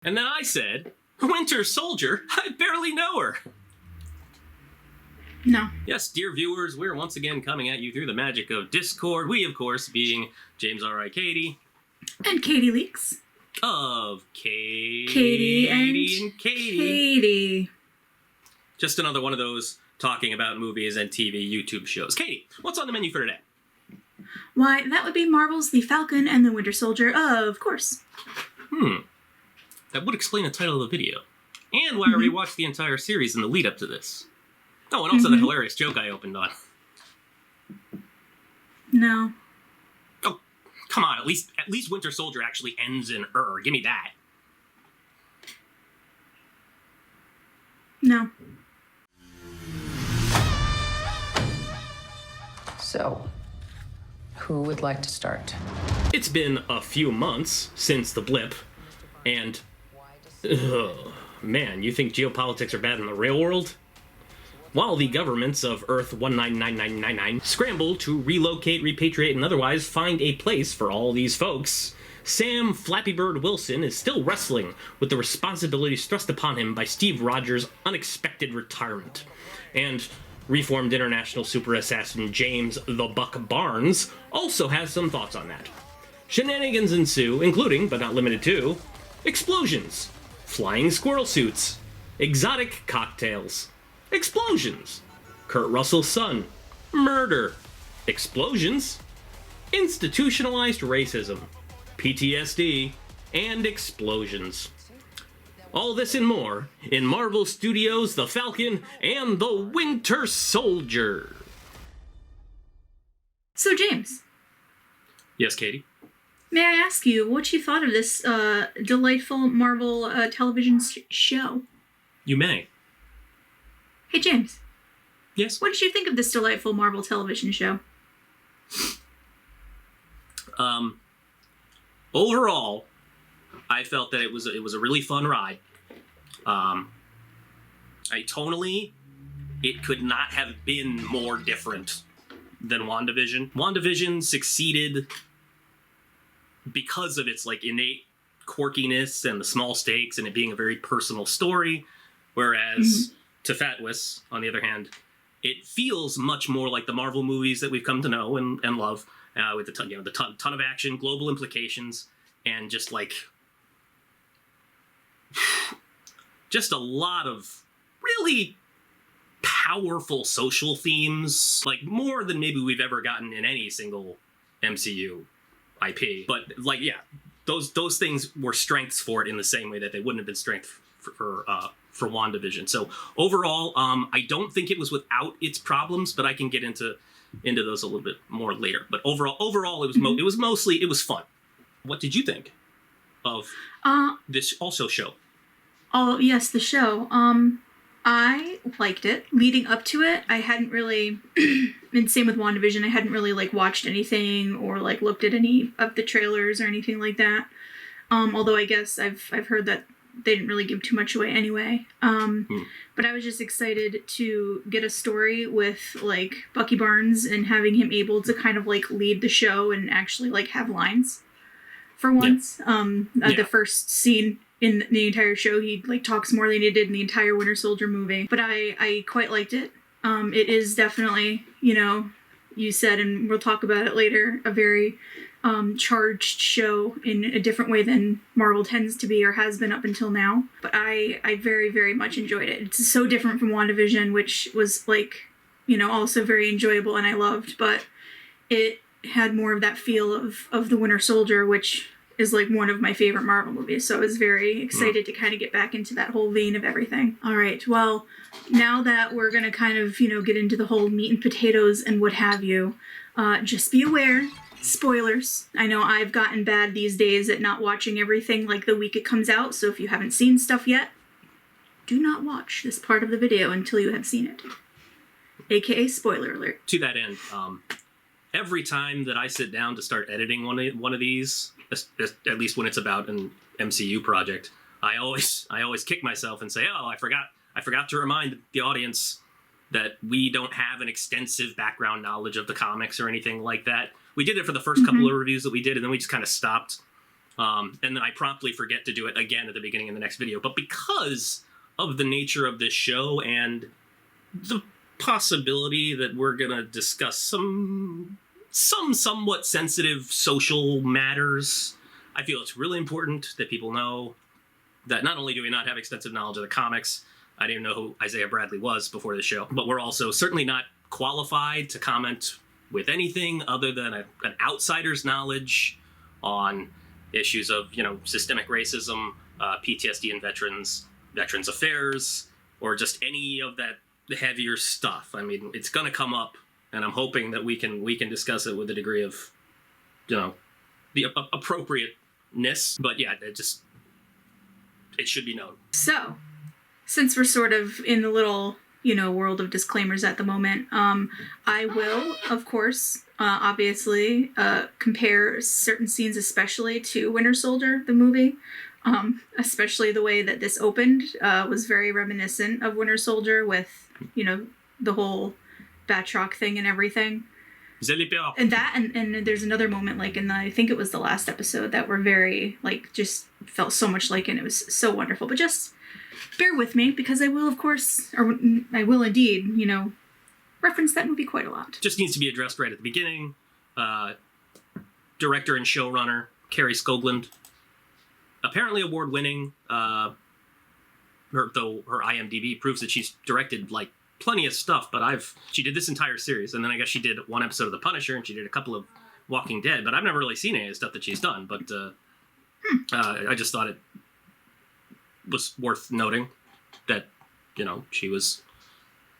And then I said, Winter Soldier? I barely know her. No. Yes, dear viewers, we're once again coming at you through the magic of Discord. We, of course, being James R.I. Cady. And Cady Leaks. Of Cady and Cady. Just another one of those talking about movies and TV YouTube shows. Cady, what's on the menu for today? Why, that would be Marvel's The Falcon and the Winter Soldier, of course. That would explain the title of the video. And why I rewatched the entire series in the lead up to this. Oh, and also that hilarious joke I opened on. No. Oh, come on, at least Winter Soldier actually ends in "er." Give me that. No. So, who would like to start? It's been a few months since the blip, and man, you think geopolitics are bad in the real world? While the governments of Earth 199999 scramble to relocate, repatriate, and otherwise find a place for all these folks, Sam Flappy Bird Wilson is still wrestling with the responsibilities thrust upon him by Steve Rogers' unexpected retirement. And reformed international super assassin James "The Buck" Barnes also has some thoughts on that. Shenanigans ensue, including, but not limited to, explosions, flying squirrel suits, exotic cocktails, explosions, Kurt Russell's son, murder, explosions, institutionalized racism, PTSD, and explosions. All this and more in Marvel Studios' The Falcon and the Winter Soldier. So, James. Yes, Cady? May I ask you what you thought of this delightful Marvel television show? You may. Hey, James. Yes? What did you think of this delightful Marvel television show? Overall, I felt that it was a really fun ride. Tonally, it could not have been more different than WandaVision. WandaVision succeeded because of its innate quirkiness and the small stakes and it being a very personal story, whereas to Fatwis, on the other hand, it feels much more like the Marvel movies that we've come to know and love, with the ton of action, global implications, and just a lot of really powerful social themes, more than maybe we've ever gotten in any single MCU IP. But those things were strengths for it in the same way that they wouldn't have been strength for WandaVision. So overall, I don't think it was without its problems, but I can get into those a little bit more later. But overall, it was fun. What did you think of this also show? Oh, yes, the show. I liked it. Leading up to it, I hadn't really, and same with WandaVision, I hadn't really watched anything or looked at any of the trailers or anything like that. Although I guess I've heard that they didn't really give too much away anyway. But I was just excited to get a story with Bucky Barnes and having him able to kind of lead the show and actually have lines for once. The first scene in the entire show, he talks more than he did in the entire Winter Soldier movie. But I quite liked it. It is definitely, you said, and we'll talk about it later, a very charged show in a different way than Marvel tends to be or has been up until now. But I very, very much enjoyed it. It's so different from WandaVision, which was also very enjoyable and I loved, but it had more of that feel of the Winter Soldier, which is one of my favorite Marvel movies. So I was very excited to kind of get back into that whole vein of everything. All right, well, now that we're going to kind of, get into the whole meat and potatoes and what have you, just be aware, spoilers. I know I've gotten bad these days at not watching everything the week it comes out, so if you haven't seen stuff yet, do not watch this part of the video until you have seen it. AKA spoiler alert. To that end, every time that I sit down to start editing one of these, at least when it's about an MCU project, I always kick myself and say, "Oh, I forgot to remind the audience that we don't have an extensive background knowledge of the comics or anything like that. We did it for the first couple of reviews that we did, and then we just kind of stopped And then I promptly forget to do it again at the beginning of the next video. But because of the nature of this show and the possibility that we're going to discuss some somewhat sensitive social matters, I feel it's really important that people know that not only do we not have extensive knowledge of the comics, I didn't even know who Isaiah Bradley was before the show, but we're also certainly not qualified to comment with anything other than an outsider's knowledge on issues of, systemic racism, PTSD in veterans affairs, or just any of that heavier stuff. I mean, it's going to come up, and I'm hoping that we can discuss it with a degree of, the appropriateness. But yeah, it should be known. So, since we're sort of in the little, world of disclaimers at the moment, I will, of course, obviously, compare certain scenes especially to Winter Soldier, the movie. Especially the way that this opened was very reminiscent of Winter Soldier with, the whole Batroc thing and everything. And that, and there's another moment, like I think it was the last episode, that were very, just felt so much like, and it was so wonderful. But just bear with me, because I will, of course, or I will indeed, reference that movie quite a lot. Just needs to be addressed right at the beginning. Director and showrunner, Carrie Skoglund. Apparently award-winning, though her IMDb proves that she's directed, plenty of stuff, but she did this entire series, and then I guess she did one episode of The Punisher, and she did a couple of Walking Dead, but I've never really seen any of the stuff that she's done, but I just thought it was worth noting that,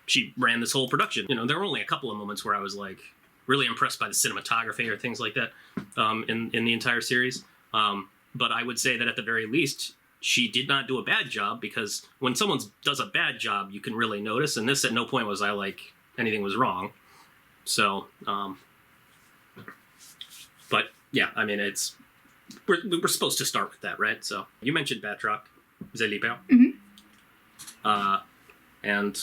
she ran this whole production. There were only a couple of moments where I was, really impressed by the cinematography or things like that in the entire series. But I would say that at the very least, she did not do a bad job, because when someone does a bad job, you can really notice. And this, at no point was I anything was wrong. So, but yeah, I mean, we're supposed to start with that, right? So you mentioned Batroc, 𝘳𝘪𝘥𝘥𝘭𝘦𝘥. Mm-hmm. And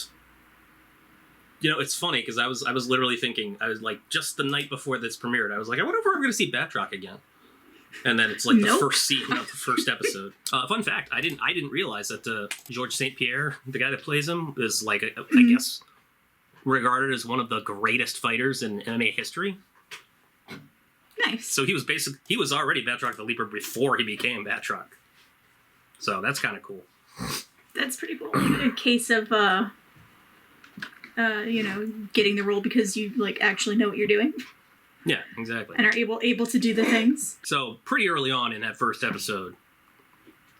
it's funny because I was literally thinking, I was just the night before this premiered, I was like, I wonder if we're going to see Batroc again. And then it's Nope. The first scene of the first episode. Fun fact: I didn't realize that Georges St-Pierre, the guy that plays him, is I guess regarded as one of the greatest fighters in MMA history. Nice. So he was already Batroc the Leaper before he became Batroc. So that's kind of cool. That's pretty cool. A case of getting the role because you actually know what you're doing. Yeah, exactly. And are able to do the things. So pretty early on in that first episode,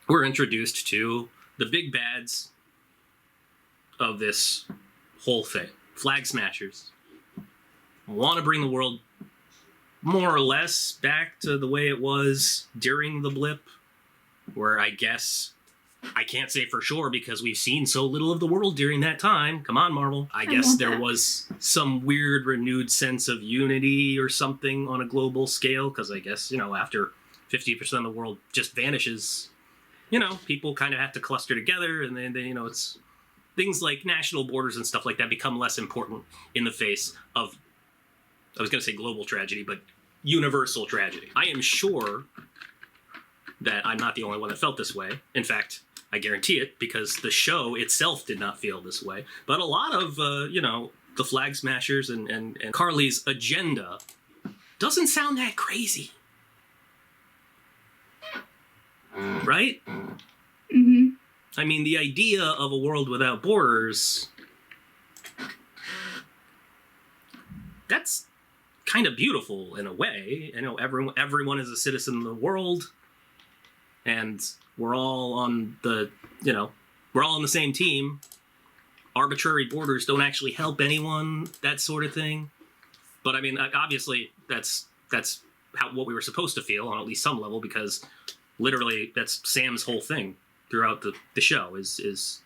we're introduced to the big bads of this whole thing. Flag smashers. Want to bring the world more or less back to the way it was during the blip, where I guess I can't say for sure because we've seen so little of the world during that time. Come on, Marvel. I guess there was some weird renewed sense of unity or something on a global scale, because I guess, after 50% of the world just vanishes, people kind of have to cluster together, and then it's things like national borders and stuff like that become less important in the face of, I was going to say global tragedy, but universal tragedy. I am sure that I'm not the only one that felt this way. In fact, I guarantee it, because the show itself did not feel this way. But a lot of, the Flag Smashers and Carly's agenda doesn't sound that crazy. Right? Mm-hmm. I mean, the idea of a world without borders, that's kind of beautiful in a way. Everyone is a citizen of the world, and we're all on the same team. Arbitrary borders don't actually help anyone, that sort of thing. But I mean, obviously, that's what we were supposed to feel on at least some level, because literally that's Sam's whole thing throughout the show is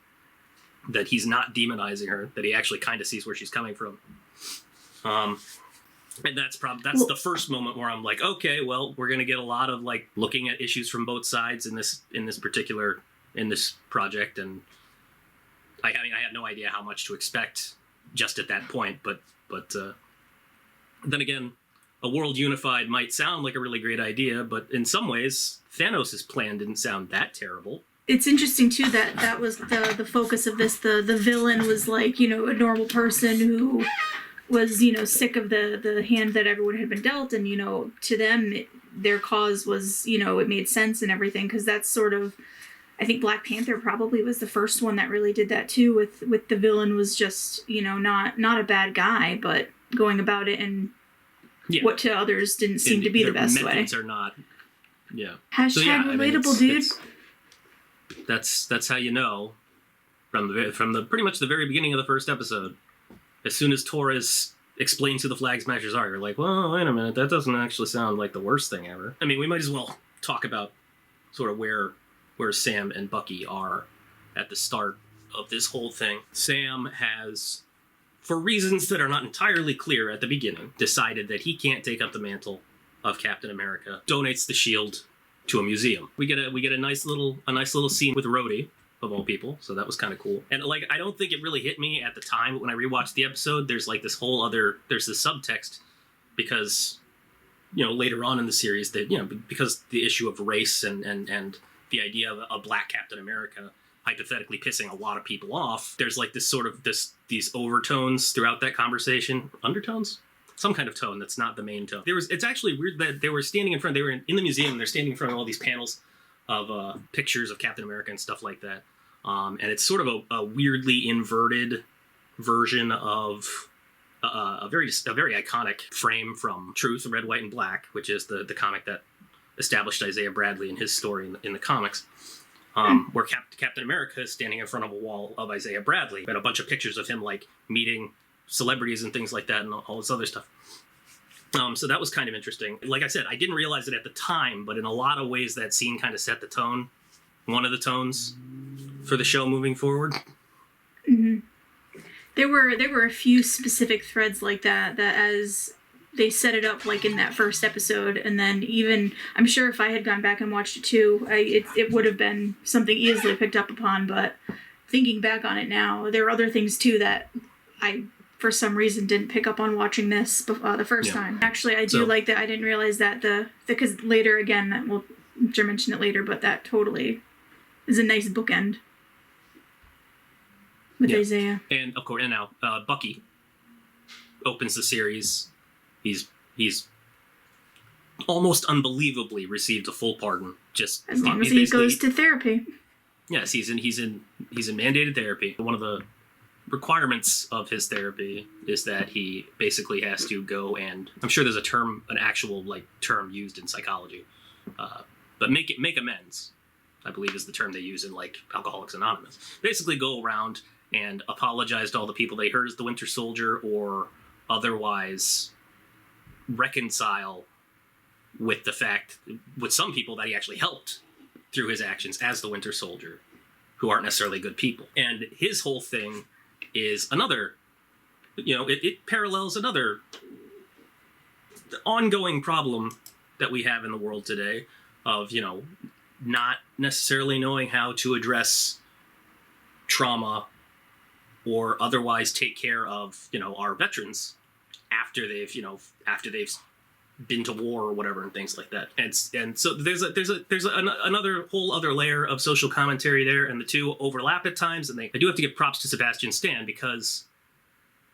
that he's not demonizing her, that he actually kind of sees where she's coming from. And that's the first moment where I'm like, okay, well, we're gonna get a lot of looking at issues from both sides in this project, and I had no idea how much to expect just at that point, but then again, a world unified might sound like a really great idea, but in some ways, Thanos' plan didn't sound that terrible. It's interesting, too, that was the focus of this. The villain was, like, you know, a normal person who was, you know, sick of the hand that everyone had been dealt, and, you know, to them, their cause was, you know, it made sense and everything, because that's sort of, I think Black Panther probably was the first one that really did that, too, with the villain was just, you know, not a bad guy, but going about it in what to others didn't seem to be the best way. Methods are not, Hashtag relatable, dude. That's how you know from the pretty much the very beginning of the first episode. As soon as Torres explains who the Flag Smashers are, you're like, well, wait a minute, that doesn't actually sound like the worst thing ever. I mean, we might as well talk about sort of where Sam and Bucky are at the start of this whole thing. Sam has, for reasons that are not entirely clear at the beginning, decided that he can't take up the mantle of Captain America, donates the shield to a museum. We get a nice little scene with Rhodey, of all people, so that was kind of cool. And like, I don't think it really hit me at the time, but when I rewatched the episode, there's like this whole other, there's this subtext, because, you know, later on in the series, that, you know, because the issue of race and the idea of a black Captain America hypothetically pissing a lot of people off, there's like this sort of these overtones throughout that conversation. Undertones? Some kind of tone that's not the main tone. It's actually weird that they were standing in front, they were in the museum, they're standing in front of all these panels of pictures of Captain America and stuff like that. And it's sort of a weirdly inverted version of a very iconic frame from Truth, Red, White, and Black, which is the comic that established Isaiah Bradley and his story in the comics, where Captain America is standing in front of a wall of Isaiah Bradley and a bunch of pictures of him like meeting celebrities and things like that and all this other stuff. So that was kind of interesting. Like I said, I didn't realize it at the time, but in a lot of ways that scene kind of set the tone, one of the tones for the show moving forward. Mm-hmm. There were a few specific threads like that as they set it up, like in that first episode, and then even, I'm sure if I had gone back and watched it too, it would have been something easily picked up upon, but thinking back on it now, there are other things too that I, for some reason, didn't pick up on watching this the first time. Actually, I do like that. I didn't realize that because later, again, we'll mention it later, but that totally is a nice bookend with Isaiah. And of course, and now Bucky opens the series. He's almost unbelievably received a full pardon. Just as long as he goes to therapy. Yes, he's in mandated therapy. One of the requirements of his therapy is that he basically has to go and, I'm sure there's an actual like term used in psychology, but make amends, I believe is the term they use in like Alcoholics Anonymous. Basically go around and apologize to all the people they hurt as the Winter Soldier, or otherwise reconcile with the fact, with some people that he actually helped through his actions as the Winter Soldier, who aren't necessarily good people. And his whole thing is another, you know, it parallels another ongoing problem that we have in the world today of, you know, not necessarily knowing how to address trauma or otherwise take care of, you know, our veterans after they've been to war or whatever and things like that. And so there's another whole other layer of social commentary there, and the two overlap at times. And I do have to give props to Sebastian Stan, because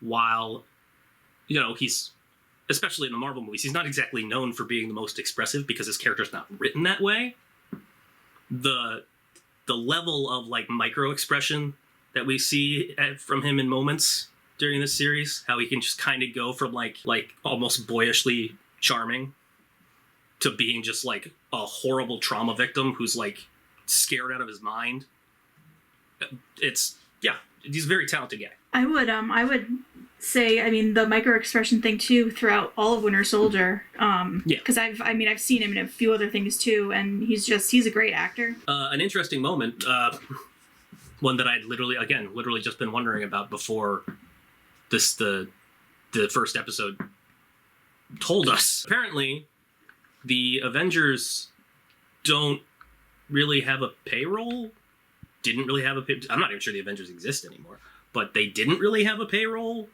while, you know, he's, especially in the Marvel movies, he's not exactly known for being the most expressive because his character's not written that way. The level of like micro-expression that we see from him in moments during this series, how he can just kind of go from like almost boyishly charming to being just like a horrible trauma victim who's like scared out of his mind. He's a very talented guy. I would say, I mean, the micro-expression thing too throughout all of Winter Soldier. Because I've seen him in a few other things too, and he's a great actor. An interesting moment, one that I'd literally just been wondering about before the first episode told us. Apparently, the Avengers don't really have a payroll. Didn't really have I'm not even sure the Avengers exist anymore, but they didn't really have a payroll.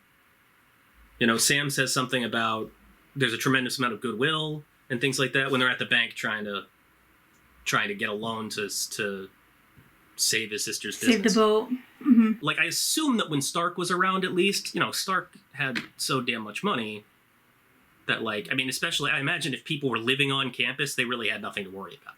You know, Sam says something about there's a tremendous amount of goodwill and things like that when they're at the bank trying to get a loan to save his sister's business. Save the boat. Mm-hmm. Like, I assume that when Stark was around, at least, Stark had so damn much money that, like, I mean, especially, I imagine if people were living on campus, they really had nothing to worry about.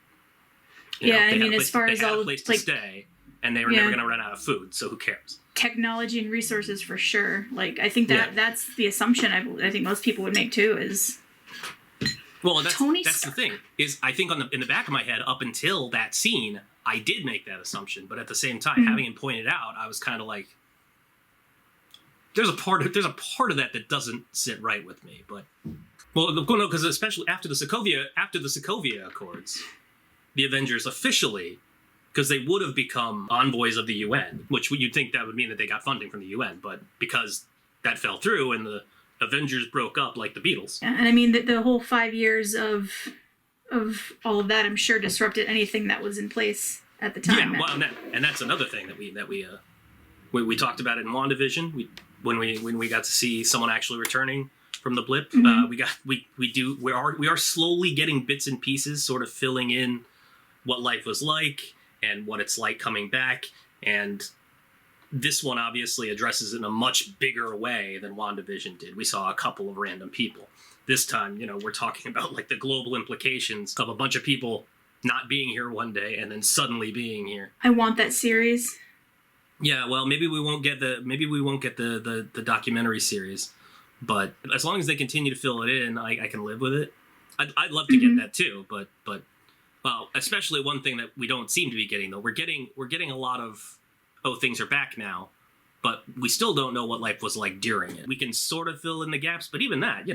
I mean, as far as all, they had a place to stay, and they were never going to run out of food, so who cares? Technology and resources for sure. Like, I think that's the assumption I think most people would make too is. Well, that's the thing, is I think in the back of my head, up until that scene, I did make that assumption, but at the same time, having it pointed out, I was kind of like, there's a part of that doesn't sit right with me. But no, because especially after the Sokovia Accords, the Avengers officially, because they would have become envoys of the UN, which you'd think that would mean that they got funding from the UN, but because that fell through and the Avengers broke up like the Beatles. Yeah, and I mean the whole 5 years of all of that, I'm sure, disrupted anything that was in place at the time. Yeah, well, and that's another thing that we talked about it in WandaVision. When we got to see someone actually returning from the blip, we are slowly getting bits and pieces, sort of filling in what life was like and what it's like coming back. And this one obviously addresses it in a much bigger way than WandaVision did. We saw a couple of random people. This time, we're talking about like the global implications of a bunch of people not being here one day and then suddenly being here. I want that series. Yeah, well, maybe we won't get the documentary series, but as long as they continue to fill it in, I can live with it. I'd love to get that too, but well, especially one thing that we don't seem to be getting though. We're getting a lot of things are back now, but we still don't know what life was like during it. We can sort of fill in the gaps, but even that,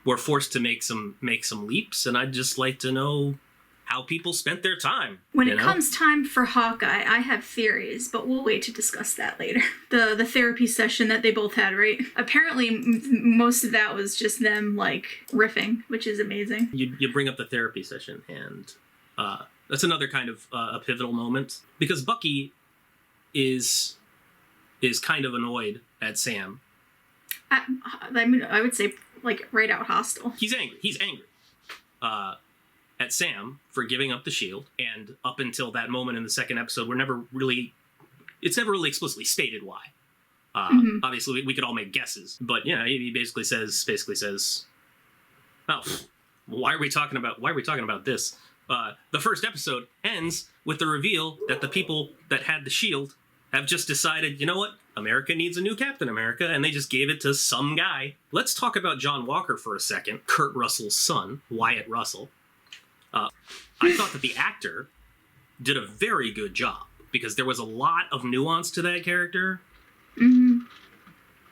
we're forced to make some leaps, and I'd just like to know how people spent their time. When it comes time for Hawkeye, I have theories, but we'll wait to discuss that later. The therapy session that they both had, right? Apparently, most of that was just them, like, riffing, which is amazing. You bring up the therapy session, and that's another kind of a pivotal moment, because Bucky is kind of annoyed at Sam. I mean, I would say, like, right out hostile. He's angry. At Sam for giving up the shield, and up until that moment in the second episode, it's never really explicitly stated why. Obviously, we could all make guesses, but yeah, he basically says, "Oh, why are we talking about this?" The first episode ends with the reveal that the people that had the shield have just decided, you know what? America needs a new Captain America, and they just gave it to some guy. Let's talk about John Walker for a second, Kurt Russell's son, Wyatt Russell. I thought that the actor did a very good job, because there was a lot of nuance to that character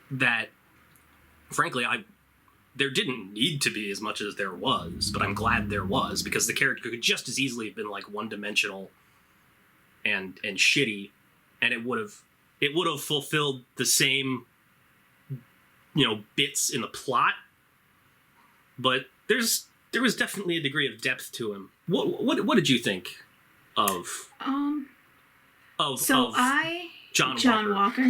that, frankly, there didn't need to be as much as there was, but I'm glad there was, because the character could just as easily have been like one-dimensional and shitty, and it would have fulfilled the same bits in the plot, but there was definitely a degree of depth to him. What did you think of John Walker?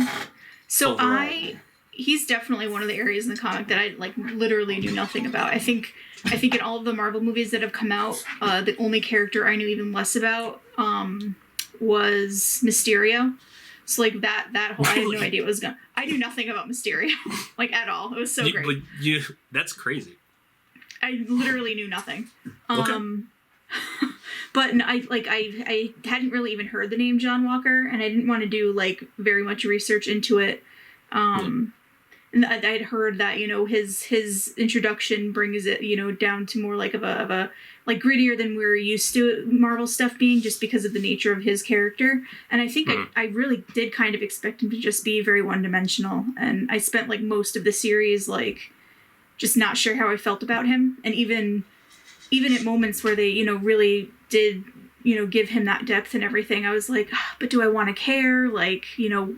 So overall? He's definitely one of the areas in the comic that I like literally knew nothing about. I think in all of the Marvel movies that have come out, the only character I knew even less about was Mysterio. So like that whole, I had no idea what was going. I knew nothing about Mysterio, like at all. It was so great. But that's crazy. I literally knew nothing. Okay. But I hadn't really even heard the name John Walker, and I didn't want to do like very much research into it. And I'd heard that his introduction brings it down to more like of a like grittier than we're used to Marvel stuff being, just because of the nature of his character. And I think I really did kind of expect him to just be very one-dimensional, and I spent like most of the series like just not sure how I felt about him. And even at moments where they, really did, give him that depth and everything, I was like, but do I want to care? Like,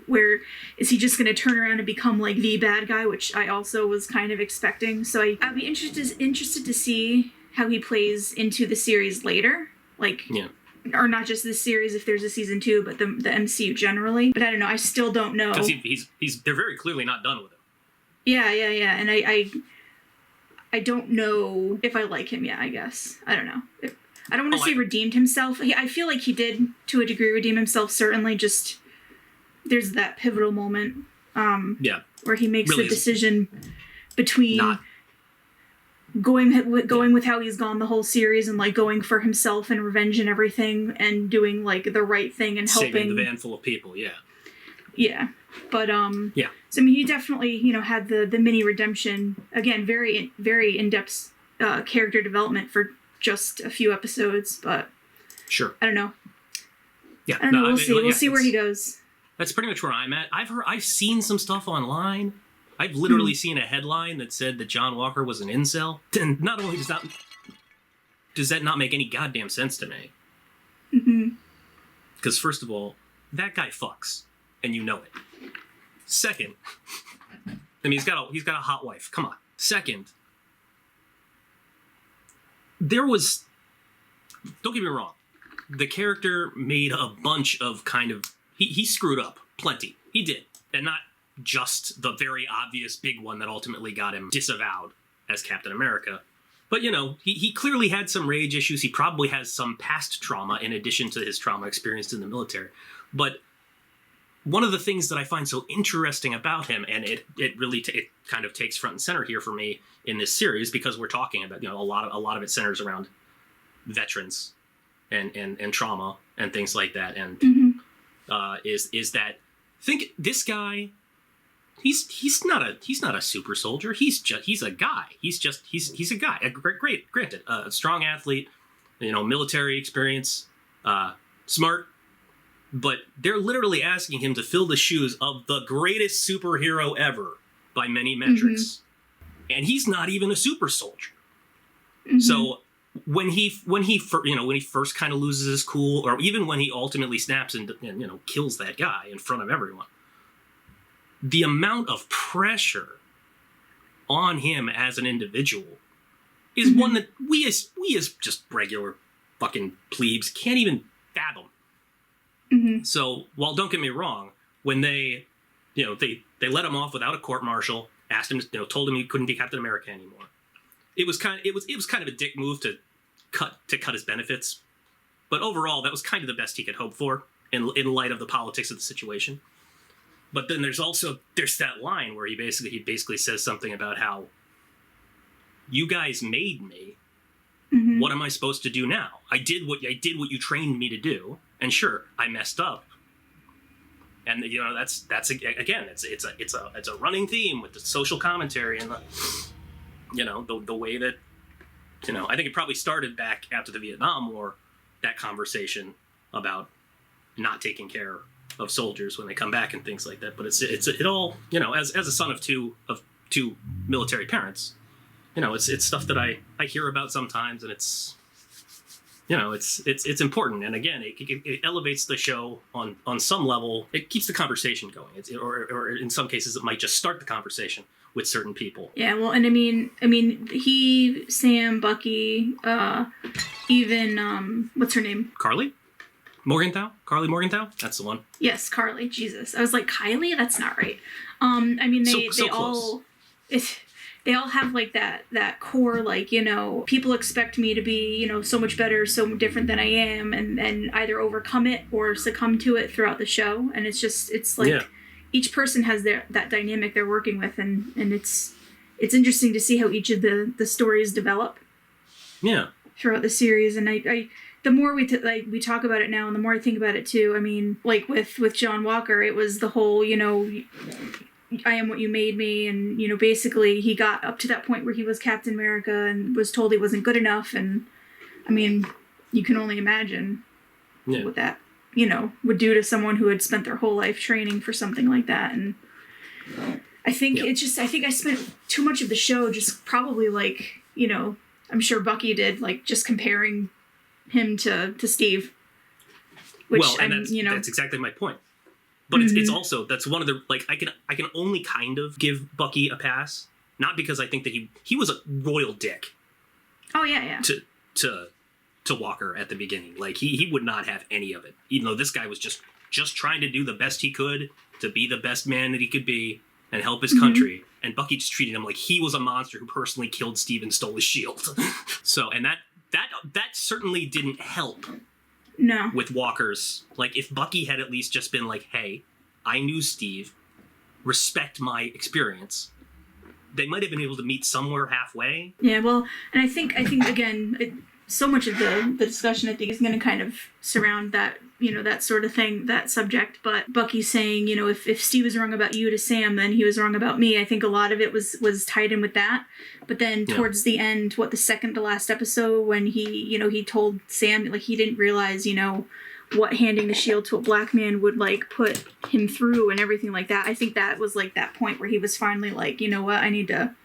where is he just going to turn around and become like the bad guy, which I also was kind of expecting. So I'd be interested to see how he plays into the series later. Like, or not just this series if there's a season 2, but the MCU generally. But I don't know. I still don't know. Because they're very clearly not done with him. Yeah. And I I don't know if I like him yet, I guess. I don't know. I don't want to say redeemed himself. I feel like he did, to a degree, redeem himself, certainly. Just, there's that pivotal moment where he makes the decision between going with how he's gone the whole series and, like, going for himself and revenge and everything and doing, like, the right thing and helping. Saving the van full of people, Yeah. But, so, I mean, he definitely, had the mini redemption. Again, very, very in-depth character development for just a few episodes, but sure. I don't know. Yeah. I don't know. We'll see. We'll see where he goes. That's pretty much where I'm at. I've seen some stuff online. I've literally seen a headline that said that John Walker was an incel. And not only does that not make any goddamn sense to me. Mm-hmm. Because first of all, that guy fucks, and you know it. Second, I mean, he's got a hot wife. Come on. Second, don't get me wrong, the character made a bunch of he screwed up plenty. He did. And not just the very obvious big one that ultimately got him disavowed as Captain America. But, he clearly had some rage issues. He probably has some past trauma in addition to his trauma experienced in the military. But one of the things that I find so interesting about him, and it really kind of takes front and center here for me in this series, because we're talking about, a lot of it centers around veterans and trauma and things like that. And is that, think this guy, he's not a super soldier. He's a guy. He's a guy. Granted, a strong athlete, military experience, smart. But they're literally asking him to fill the shoes of the greatest superhero ever by many metrics. And he's not even a super soldier. So when he first kind of loses his cool, or even when he ultimately snaps and kills that guy in front of everyone, the amount of pressure on him as an individual is one that we as just regular fucking plebes can't even fathom. So, while don't get me wrong, when they let him off without a court-martial, asked him, told him he couldn't be Captain America anymore. It was kind of a dick move to cut his benefits, but overall, that was kind of the best he could hope for in light of the politics of the situation. But then there's that line where he basically says something about how you guys made me. What am I supposed to do now? I did what you trained me to do. And sure, I messed up, and that's again, it's a running theme with the social commentary and the way that I think it probably started back after the Vietnam War, that conversation about not taking care of soldiers when they come back and things like that. But it all as a son of two military parents, it's stuff that I hear about sometimes, and it's. It's important, and again, it elevates the show on some level. It keeps the conversation going, or in some cases, it might just start the conversation with certain people. Yeah, well, and I mean, he, Sam, Bucky, even what's her name? Carly Morgenthau. That's the one. Yes, Carly. Jesus, I was like Kylie. That's not right. They all have like that core, like, people expect me to be, so much better, so different than I am, and either overcome it or succumb to it throughout the show. And it's like each person has that dynamic they're working with, and it's interesting to see how each of the stories develop. Yeah. Throughout the series, and I the more we talk about it now, and the more I think about it too. I mean, like with John Walker, it was the whole, I am what you made me, and basically he got up to that point where he was Captain America and was told he wasn't good enough, and I mean, you can only imagine what that would do to someone who had spent their whole life training for something like that. And I think I think I spent too much of the show just probably like I'm sure Bucky did, like just comparing him to Steve, which that's exactly my point. But it's also, that's one of the, like, I can only kind of give Bucky a pass, not because I think that he was a royal dick. Oh yeah. To Walker at the beginning. Like, he would not have any of it, even though this guy was just trying to do the best he could to be the best man that he could be and help his country. and Bucky just treated him like he was a monster who personally killed Steve and stole his shield. So, and that certainly didn't help. No. With Walker's, like, if Bucky had at least just been like, hey, I knew Steve, respect my experience, they might have been able to meet somewhere halfway. Yeah, well, and I think again, so much of the discussion, I think, is going to kind of surround that, that sort of thing, that subject. But Bucky saying, if Steve was wrong about you to Sam, then he was wrong about me. I think a lot of it was tied in with that. But then towards the end, the second to last episode, when he told Sam, like, he didn't realize, what handing the shield to a black man would, like, put him through and everything like that. I think that was, like, that point where he was finally like, you know what, I need to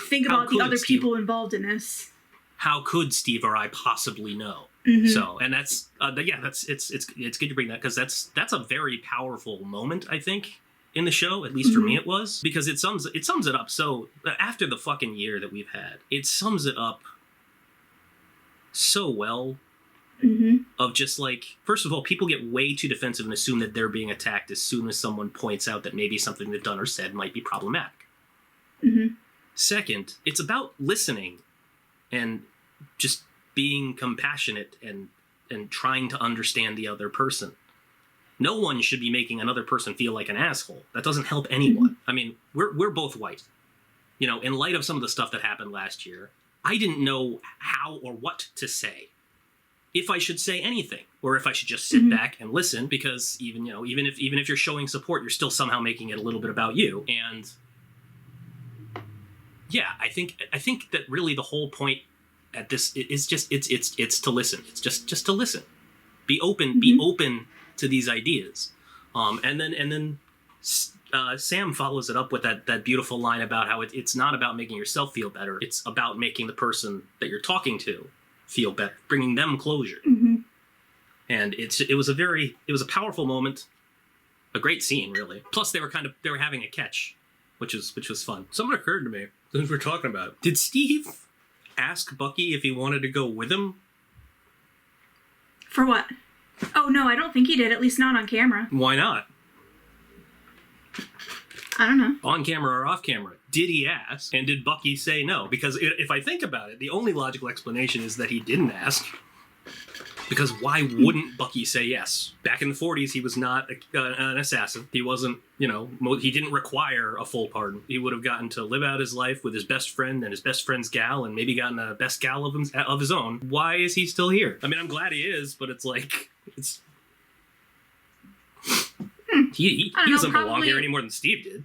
think about the other people involved in this. How could Steve or I possibly know? Mm-hmm. So, and that's it's good to bring that, because that's a very powerful moment, I think, in the show. At least for me, it was, because it sums it up. So after the fucking year that we've had, it sums it up so well. Mm-hmm. Of just, like, first of all, people get way too defensive and assume that they're being attacked as soon as someone points out that maybe something they've done or said might be problematic. Mm-hmm. Second, it's about listening and just being compassionate and trying to understand the other person. No one should be making another person feel like an asshole. That doesn't help anyone. Mm-hmm. I mean, we're both white. In light of some of the stuff that happened last year, I didn't know how or what to say. If I should say anything, or if I should just sit back and listen, because even if you're showing support, you're still somehow making it a little bit about you. And yeah, I think that really the whole point at this is just it's to listen. It's just to listen. Be open. Be open to these ideas. And then Sam follows it up with that beautiful line about how it's not about making yourself feel better. It's about making the person that you're talking to feel better, bringing them closure. Mm-hmm. And it was a powerful moment, a great scene, really. Plus they were having a catch, which was fun. Something occurred to me since we're talking about it. Did Steve ask Bucky if he wanted to go with him? For what? Oh no, I don't think he did, at least not on camera. Why not? I don't know. On camera or off camera, did he ask? And did Bucky say no? Because if I think about it, the only logical explanation is that he didn't ask. Because why wouldn't Bucky say yes? Back in the 40s, he was not an assassin. He wasn't, he didn't require a full pardon. He would have gotten to live out his life with his best friend and his best friend's gal, and maybe gotten a best gal of his own. Why is he still here? I mean, I'm glad he is, but it's like, it's... He doesn't belong here any more than Steve did.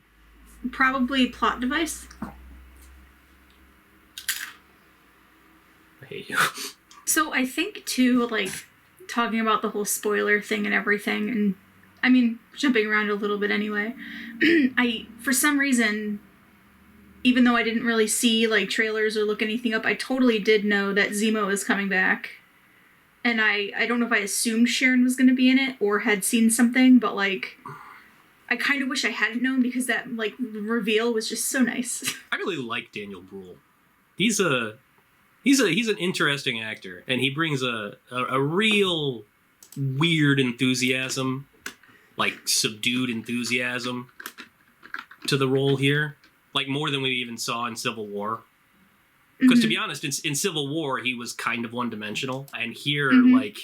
Probably plot device. I hate you. So I think, too, like, talking about the whole spoiler thing and everything, and, I mean, jumping around a little bit anyway, for some reason, even though I didn't really see, like, trailers or look anything up, I totally did know that Zemo is coming back. And I don't know if I assumed Sharon was going to be in it or had seen something, but, like, I kind of wish I hadn't known, because that, like, reveal was just so nice. I really like Daniel Bruhl. He's an interesting actor, and he brings a real weird enthusiasm, like subdued enthusiasm, to the role here, like more than we even saw in Civil War. Because to be honest, in Civil War he was kind of one-dimensional, and here like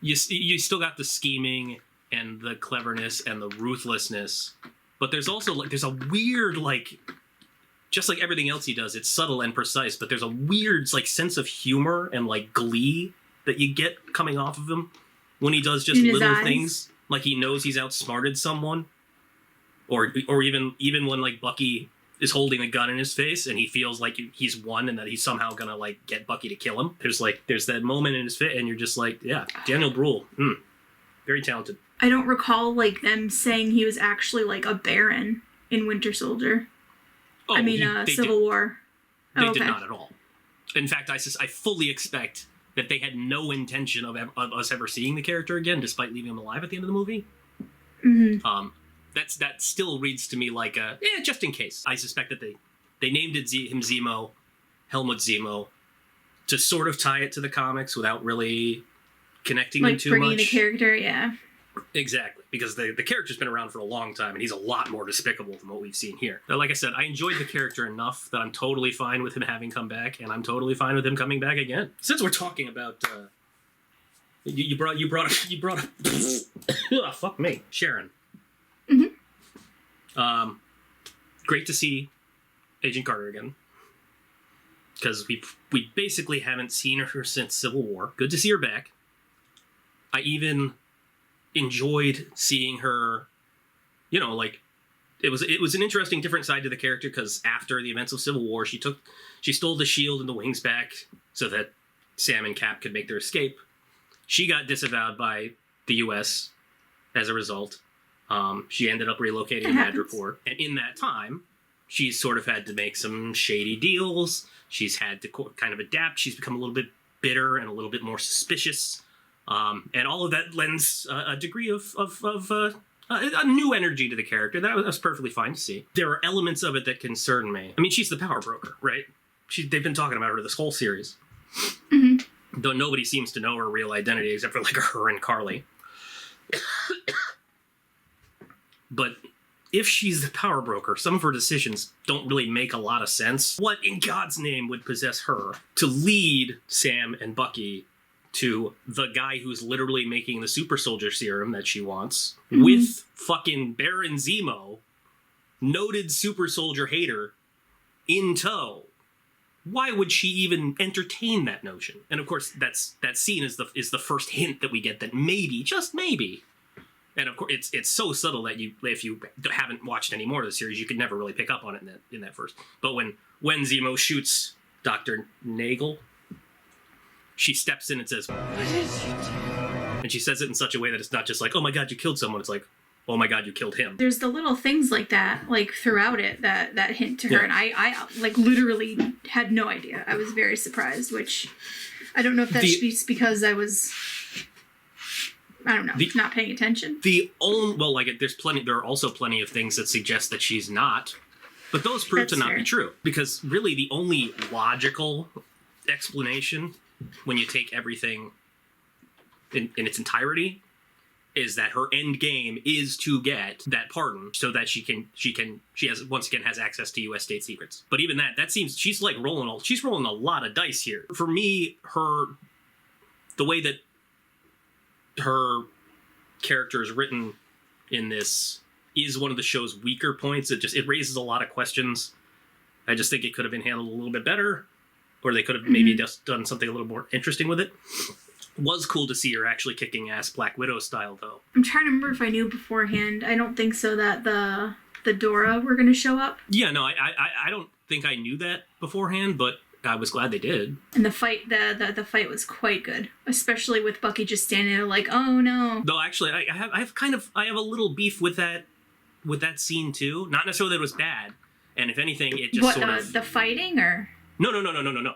you still got the scheming and the cleverness and the ruthlessness, but there's also like there's a weird like. Just like everything else he does, it's subtle and precise, but there's a weird like sense of humor and like glee that you get coming off of him when he does just little things. Like he knows he's outsmarted someone, or even when like Bucky is holding a gun in his face and he feels like he's won and that he's somehow gonna like get Bucky to kill him. There's that moment in his face, and you're just like, yeah, Daniel Bruhl, very talented. I don't recall like them saying he was actually like a Baron in Winter Soldier. Oh, I mean, Civil War. They did not at all. In fact, I fully expect that they had no intention of us ever seeing the character again, despite leaving him alive at the end of the movie. Mm-hmm. That still reads to me like just in case. I suspect that they named him Zemo, Helmut Zemo, to sort of tie it to the comics without really connecting him too much. Like bringing the character, yeah. Exactly, because the character's been around for a long time, and he's a lot more despicable than what we've seen here. But like I said, I enjoyed the character enough that I'm totally fine with him having come back, and I'm totally fine with him coming back again. Since we're talking about, you brought up, ugh, fuck me, Sharon. Mm-hmm. Great to see Agent Carter again, because we basically haven't seen her since Civil War. Good to see her back. I even enjoyed seeing her, you know, like, it was an interesting different side to the character, because after the events of Civil War, she stole the shield and the wings back so that Sam and Cap could make their escape. She got disavowed by the US as a result. She ended up relocating to Madripoor, and in that time, she's sort of had to make some shady deals. She's had to kind of adapt. She's become a little bit bitter and a little bit more suspicious. And all of that lends a degree of a new energy to the character. That was perfectly fine to see. There are elements of it that concern me. I mean, she's the power broker, right? They've been talking about her this whole series. Mm-hmm. Though nobody seems to know her real identity except for, like, her and Carly. But if she's the power broker, some of her decisions don't really make a lot of sense. What in God's name would possess her to lead Sam and Bucky to the guy who's literally making the super soldier serum that she wants, with fucking Baron Zemo, noted super soldier hater, in tow? Why would she even entertain that notion? And of course, that scene is the first hint that we get that maybe, just maybe, and of course it's so subtle that if you haven't watched any more of the series, you could never really pick up on it in that first. But when Zemo shoots Dr. Nagel, she steps in and says, "What did you do?" And she says it in such a way that it's not just like, "Oh my God, you killed someone." It's like, "Oh my God, you killed him." There's the little things like that, like throughout it, that hint to her, and I like literally had no idea. I was very surprised, which I don't know if that's because I was, I don't know, not paying attention. There are also plenty of things that suggest that she's not, but those prove to not be true, because really the only logical explanation, when you take everything in its entirety, is that her end game is to get that pardon so that she has once again has access to US state secrets. But even that seems, she's rolling a lot of dice here. For me, the way that her character is written in this is one of the show's weaker points. It raises a lot of questions. I just think it could have been handled a little bit better, or they could have maybe just done something a little more interesting with it. Was cool to see her actually kicking ass Black Widow style, though. I'm trying to remember if I knew beforehand. I don't think so that the Dora were going to show up. Yeah, no, I don't think I knew that beforehand, but I was glad they did. And the fight, the fight was quite good, especially with Bucky just standing there like, "Oh no." Though actually, I have a little beef with that scene too. Not necessarily that it was bad, and if anything, it just the fighting or. No.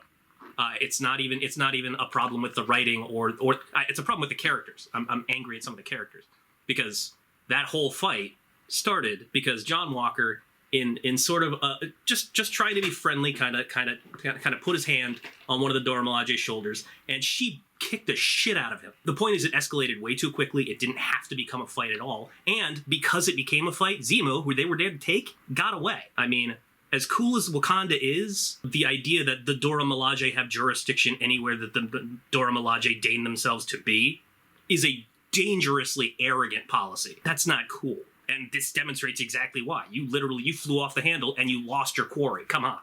It's not even a problem with the writing or it's a problem with the characters. I'm angry at some of the characters, because that whole fight started because John Walker in sort of just trying to be friendly, kind of put his hand on one of the Dora Milaje's shoulders, and she kicked the shit out of him. The point is, it escalated way too quickly. It didn't have to become a fight at all, and because it became a fight, Zemo, who they were there to take, got away. I mean, as cool as Wakanda is, the idea that the Dora Milaje have jurisdiction anywhere that the Dora Milaje deign themselves to be is a dangerously arrogant policy. That's not cool. And this demonstrates exactly why. You flew off the handle and you lost your quarry. Come on.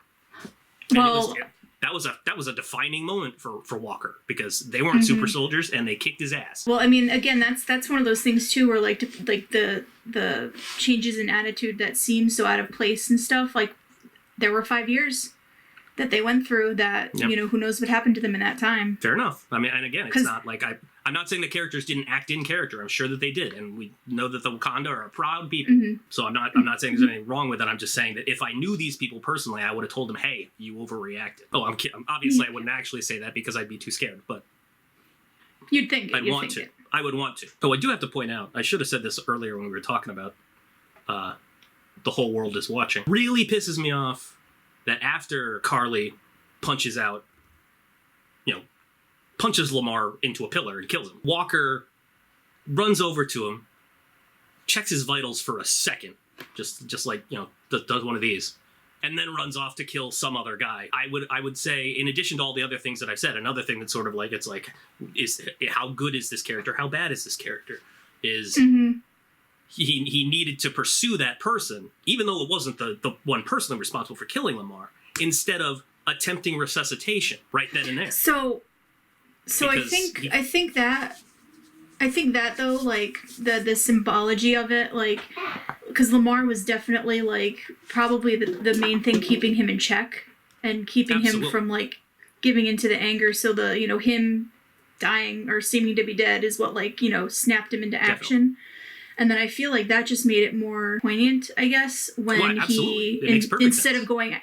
Well, that was a defining moment for Walker, because they weren't super soldiers and they kicked his ass. Well, I mean, again, that's one of those things too, where like the changes in attitude that seem so out of place and stuff, like, there were 5 years that they went through that, yep. Who knows what happened to them in that time. Fair enough. I mean, and again, it's not like I'm not saying the characters didn't act in character. I'm sure that they did. And we know that the Wakanda are a proud people. Mm-hmm. So I'm not saying there's anything wrong with it. I'm just saying that if I knew these people personally, I would have told them, "Hey, you overreacted." Oh, I'm kidding. Obviously, I wouldn't actually say that because I'd be too scared, but you'd think it. I would want to. Oh, I do have to point out, I should have said this earlier when we were talking about The Whole World Is Watching. Really pisses me off that after Carly punches Lamar into a pillar and kills him, Walker runs over to him, checks his vitals for a second, just like, you know, does one of these, and then runs off to kill some other guy. I would say, in addition to all the other things that I've said, another thing that's sort of like, it's like, is how good is this character? How bad is this character? Is he needed to pursue that person, even though it wasn't the one personally responsible for killing Lamar, instead of attempting resuscitation right then and there. So I think that though, like the symbology of it, like, because Lamar was definitely like probably the main thing keeping him in check and keeping him from like giving into the anger. So the, you know, him dying or seeming to be dead is what, like, you know, snapped him into action. Definitely. And then I feel like that just made it more poignant, I guess, when instead of going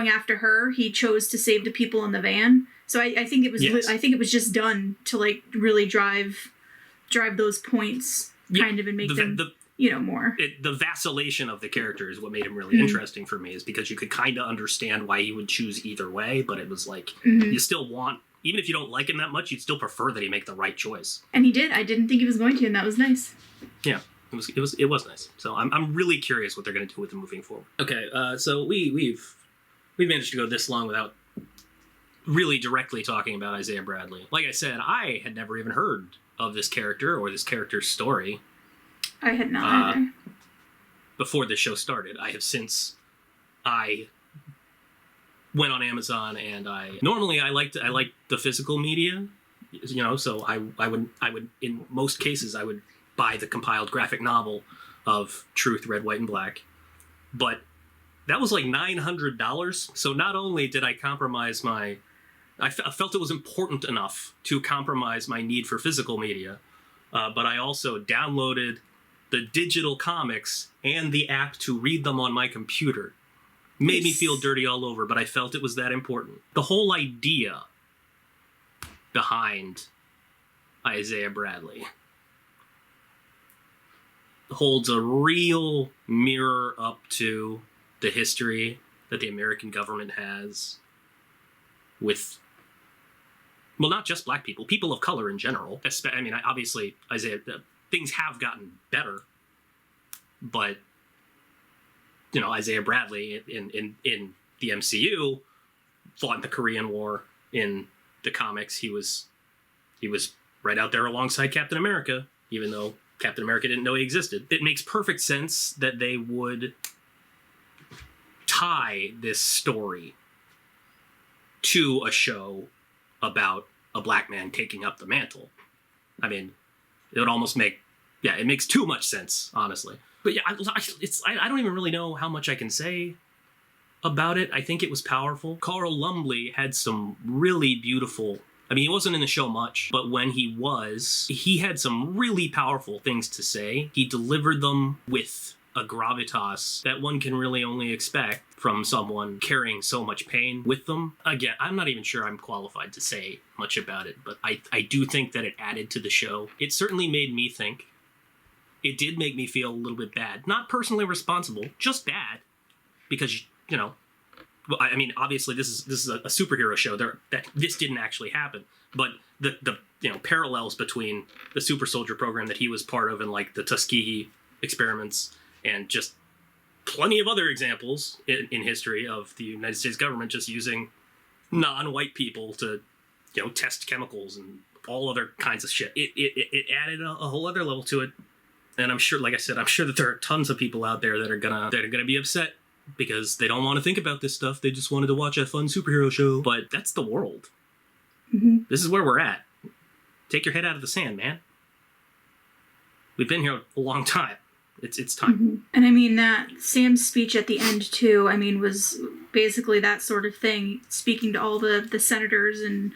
after her, he chose to save the people in the van. So I think it was I think it was just done to like really drive those points kind of and make them you know, more. The vacillation of the character is what made him really interesting for me, is because you could kind of understand why he would choose either way, but it was like you still want, even if you don't like him that much, you'd still prefer that he make the right choice. And he did. I didn't think he was going to, and that was nice. Yeah. It was nice. So I'm really curious what they're going to do with him moving forward. Okay, so we've managed to go this long without really directly talking about Isaiah Bradley. Like I said, I had never even heard of this character or this character's story. I had not either. Before this show started. I went on Amazon, and normally I like the physical media, you know, so I would in most cases I would buy the compiled graphic novel of Truth, Red, White, and Black. But that was like $900. So not only did I compromise I felt it was important enough to compromise my need for physical media, but I also downloaded the digital comics and the app to read them on my computer. Made me feel dirty all over, but I felt it was that important. The whole idea behind Isaiah Bradley holds a real mirror up to the history that the American government has with, well, not just black people, people of color in general. I mean, obviously, Isaiah, things have gotten better, but, you know, Isaiah Bradley in the MCU fought in the Korean War. In the comics, he was right out there alongside Captain America, even though Captain America didn't know he existed. It makes perfect sense that they would tie this story to a show about a black man taking up the mantle. I mean, it would almost make, it makes too much sense, honestly. But yeah, I don't even really know how much I can say about it. I think it was powerful. Carl Lumbley had some really beautiful, I mean, he wasn't in the show much, but when he was, he had some really powerful things to say. He delivered them with a gravitas that one can really only expect from someone carrying so much pain with them. Again, I'm not even sure I'm qualified to say much about it, but I do think that it added to the show. It certainly made me think. It did make me feel a little bit bad. Not personally responsible, just bad. Because, you know, well, I mean, obviously this is a superhero show. That this didn't actually happen, but the you know, parallels between the super soldier program that he was part of and like the Tuskegee experiments and just plenty of other examples in history of the United States government just using non-white people to, you know, test chemicals and all other kinds of shit. It added a whole other level to it, and I'm sure, like I said, I'm sure that there are tons of people out there that are gonna be upset because they don't want to think about this stuff. They just wanted to watch a fun superhero show. But that's the world. Mm-hmm. This is where we're at. Take your head out of the sand, man. We've been here a long time. It's time. Mm-hmm. And I mean, that Sam's speech at the end, too, I mean, was basically that sort of thing, speaking to all the senators and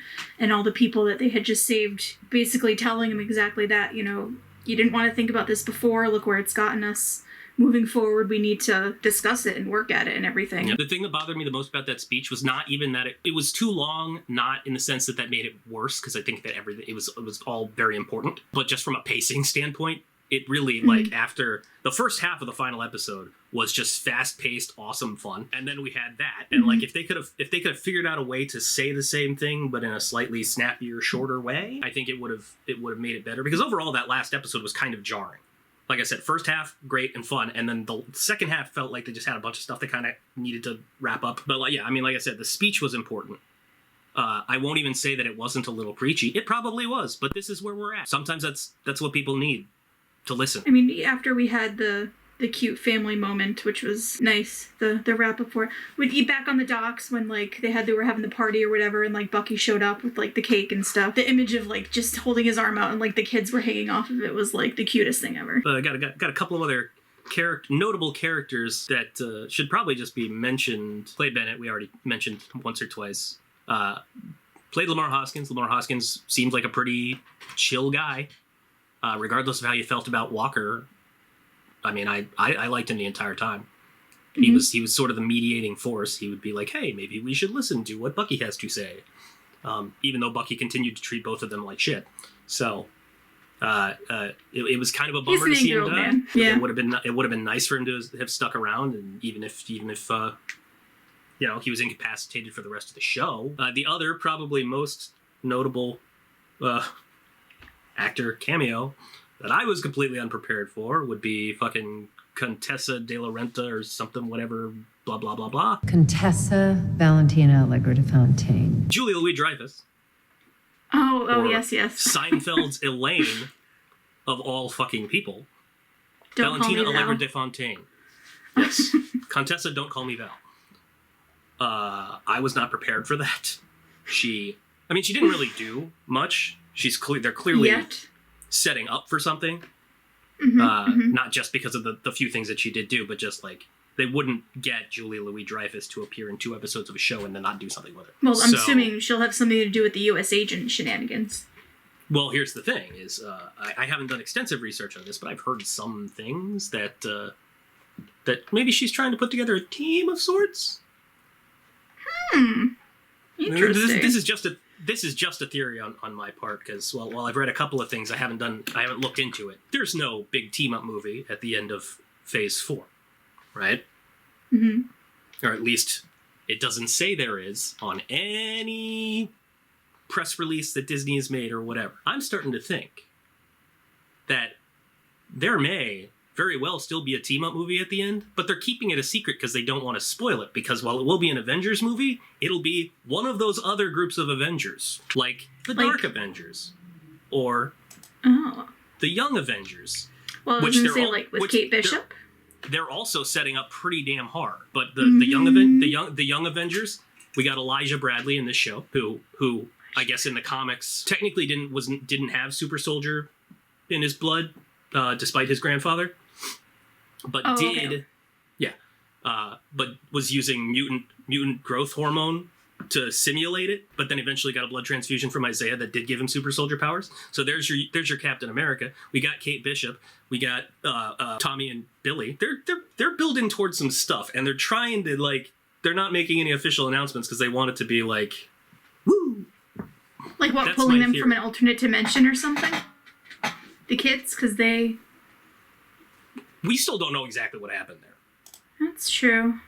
all the people that they had just saved, basically telling them exactly that, you know, you didn't want to think about this before, look where it's gotten us. Moving forward, we need to discuss it and work at it and everything. Yeah, the thing that bothered me the most about that speech was not even that it was too long, not in the sense that made it worse, because I think that everything it was all very important, but just from a pacing standpoint, it really, like, after the first half of the final episode was just fast-paced, awesome fun, and then we had that, and like if they could have figured out a way to say the same thing but in a slightly snappier, shorter way, I think it would have made it better, because overall that last episode was kind of jarring. like I said, first half, great and fun. And then the second half felt like they just had a bunch of stuff that kind of needed to wrap up. But like, yeah, I mean, like I said, the speech was important. I won't even say that it wasn't a little preachy. It probably was, but this is where we're at. Sometimes that's what people need to listen. I mean, after we had the cute family moment, which was nice, the wrap up for it. We'd eat back on the docks when like they were having the party or whatever, and like Bucky showed up with like the cake and stuff. The image of like just holding his arm out and like the kids were hanging off of it was like the cutest thing ever. Got a couple of other notable characters that should probably just be mentioned. Clay Bennett, we already mentioned once or twice. Played Lamar Hoskins. Lamar Hoskins seemed like a pretty chill guy, regardless of how you felt about Walker. I mean, I liked him the entire time. He was sort of the mediating force. He would be like, hey, maybe we should listen to what Bucky has to say. Even though Bucky continued to treat both of them like shit. So it was kind of a bummer to see him die. Yeah. It would have been nice for him to have stuck around, and even if he was incapacitated for the rest of the show. The other probably most notable actor cameo that I was completely unprepared for would be fucking Contessa de la Renta or something, whatever, blah, blah, blah, blah. Contessa Valentina Allegra de Fontaine. Julia Louis-Dreyfus. Oh, yes. Seinfeld's Elaine, of all fucking people. Don't Valentina call me Allegra Val. de Fontaine. Yes. Contessa, don't call me Val. I was not prepared for that. She didn't really do much. They're clearly setting up for something. Not just because of the few things that she did do, but just like they wouldn't get Julia Louis-Dreyfus to appear in 2 episodes of a show and then not do something with it. Well, I'm assuming she'll have something to do with the U.S. agent shenanigans. Well, here's the thing: is I haven't done extensive research on this, but I've heard some things that maybe she's trying to put together a team of sorts. Interesting. This is just a theory on my part, because while I've read a couple of things, I haven't looked into it. There's no big team up movie at the end of Phase 4, right? Or at least it doesn't say there is on any press release that Disney has made or whatever. I'm starting to think that there may very well still be a team-up movie at the end, but they're keeping it a secret because they don't want to spoil it, because while it will be an Avengers movie, it'll be one of those other groups of Avengers, like the Dark Avengers, or the Young Avengers. Well, I was going to say, like, with Kate Bishop? They're also setting up pretty damn hard, but the Young Avengers, we got Elijah Bradley in this show, who I guess in the comics technically didn't have super soldier in his blood, despite his grandfather. But but was using mutant growth hormone to simulate it, but then eventually got a blood transfusion from Isaiah that did give him super soldier powers. So there's your Captain America. We got Kate Bishop. We got Tommy and Billy. They're building towards some stuff, and they're trying to, like, they're not making any official announcements because they want it to be like, woo. Like what, pulling them from an alternate dimension or something? The kids, because we still don't know exactly what happened there. That's true.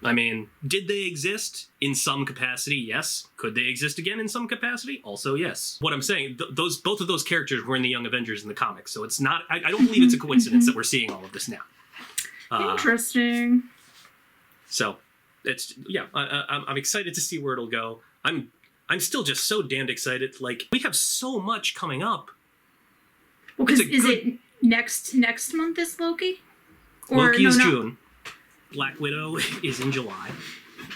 I mean, did they exist in some capacity? Yes. Could they exist again in some capacity? Also, yes. What I'm saying, both of those characters were in the Young Avengers in the comics, so it's not. I don't believe it's a coincidence that we're seeing all of this now. Interesting. So, I'm excited to see where it'll go. I'm still just so damned excited. Like, we have so much coming up. Well, because is it next month is Loki? Or, Loki is June. Black Widow is in July.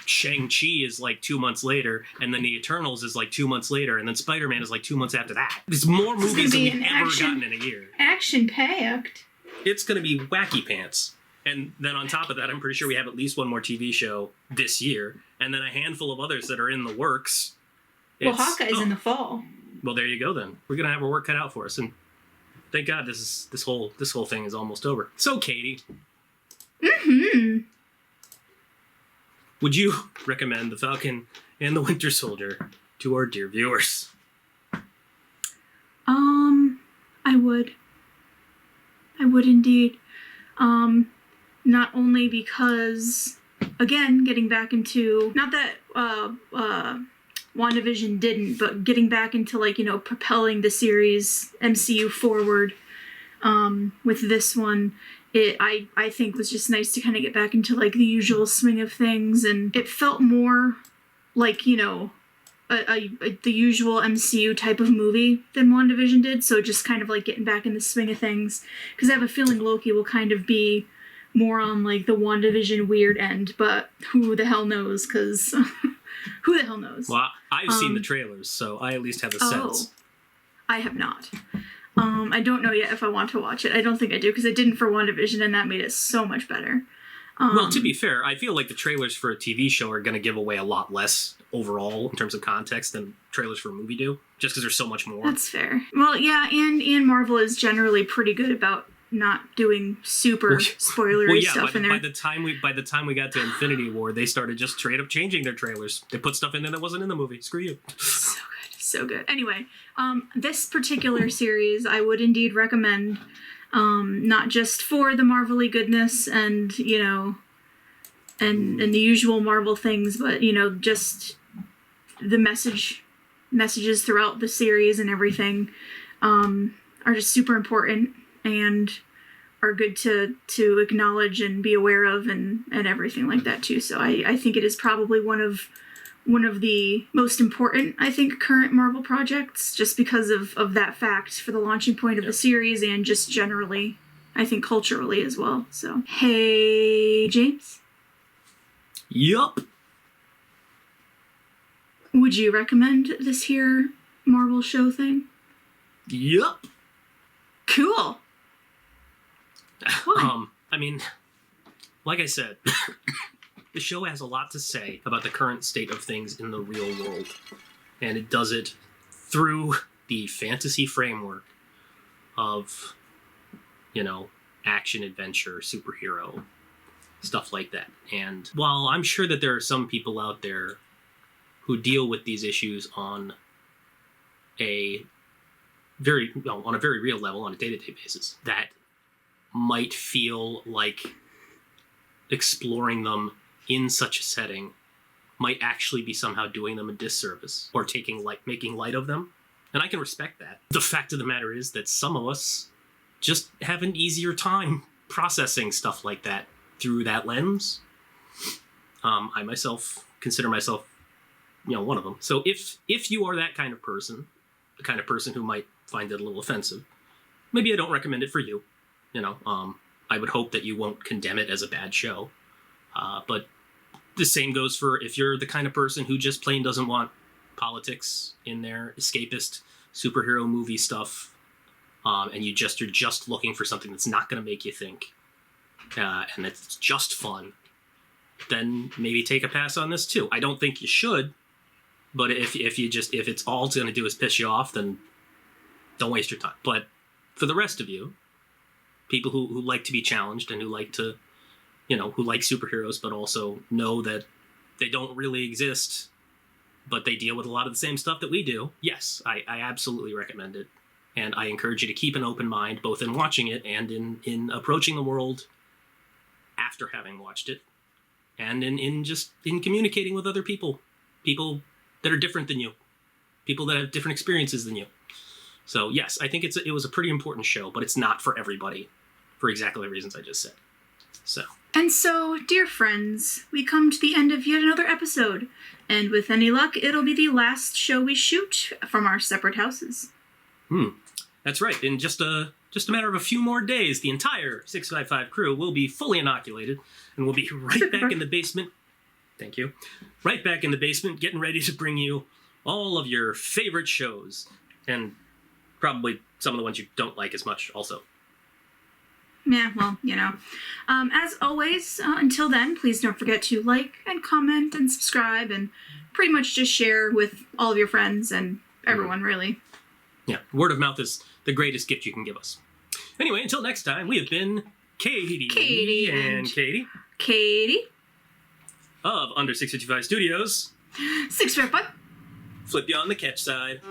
Shang-Chi is like 2 months later, and then the Eternals is like 2 months later, and then Spider-Man is like 2 months after that. There's more movies than we've ever gotten in a year. Action-packed. It's going to be wacky pants. And then on top of that, I'm pretty sure we have at least one more TV show this year, and then a handful of others that are in the works. Well, Hawkeye's in the fall. Well, there you go then. We're going to have our work cut out for us, and thank God this whole thing is almost over. So, Cady. Would you recommend The Falcon and the Winter Soldier to our dear viewers? I would. I would indeed. Not only because, again, getting back into, not that WandaVision didn't, but getting back into, like, propelling the series MCU forward. With this one, I think was just nice to kind of get back into like the usual swing of things, and it felt more like, you know, the usual MCU type of movie than WandaVision did, so just kind of like getting back in the swing of things, because I have a feeling Loki will kind of be more on like the WandaVision weird end, but who the hell knows, because who the hell knows? Well, I've seen the trailers, so I at least have a sense. I have not. I don't know yet if I want to watch it. I don't think I do, because I didn't for WandaVision, and that made it so much better. Well, to be fair, I feel like the trailers for a TV show are going to give away a lot less overall in terms of context than trailers for a movie do, just because there's so much more. That's fair. Well, yeah, and Marvel is generally pretty good about not doing super spoilery stuff in there. By the time we got to Infinity War, they started just straight up changing their trailers. They put stuff in there that wasn't in the movie. Screw you. So good. Anyway, this particular series I would indeed recommend, not just for the Marvel-y goodness and, you know, and the usual Marvel things, but, you know, just the messages throughout the series and everything are just super important and are good to acknowledge and be aware of and everything like that too. So I think it is probably one of the most important, I think, current Marvel projects, just because of that fact for the launching point of the series and just generally, I think, culturally as well. So, hey, James? Yup. Would you recommend this here Marvel show thing? Yup. Cool. Why? I mean, like I said, the show has a lot to say about the current state of things in the real world, and it does it through the fantasy framework of, you know, action, adventure, superhero, stuff like that. And while I'm sure that there are some people out there who deal with these issues on a very real level, on a day-to-day basis, that might feel like exploring them in such a setting might actually be somehow doing them a disservice or making light of them. And I can respect that. The fact of the matter is that some of us just have an easier time processing stuff like that through that lens. I myself consider myself, you know, one of them. So if you are that kind of person, the kind of person who might find it a little offensive, maybe I don't recommend it for you. You know, I would hope that you won't condemn it as a bad show. But the same goes for if you're the kind of person who just plain doesn't want politics in their escapist superhero movie stuff, and you're just looking for something that's not going to make you think, and it's just fun, then maybe take a pass on this too. I don't think you should, but if it's all it's going to do is piss you off, then don't waste your time. But for the rest of you, people who like to be challenged and who like to, you know, who like superheroes, but also know that they don't really exist, but they deal with a lot of the same stuff that we do. Yes, I absolutely recommend it. And I encourage you to keep an open mind, both in watching it and in approaching the world after having watched it. And in communicating with other people that are different than you, people that have different experiences than you. So yes, I think it was a pretty important show, but it's not for everybody, for exactly the reasons I just said. And so, dear friends, we come to the end of yet another episode, and with any luck, it'll be the last show we shoot from our separate houses. That's right. In just a matter of a few more days, the entire 655 crew will be fully inoculated, and we'll be right back in the basement. Thank you. Right back in the basement, getting ready to bring you all of your favorite shows, and probably some of the ones you don't like as much also. Yeah, well, you know. As always, until then, please don't forget to like and comment and subscribe and pretty much just share with all of your friends and everyone, really. Yeah, word of mouth is the greatest gift you can give us. Anyway, until next time, we have been Cady and Cady of Under 655 Studios. 655. Flip you on the catch side.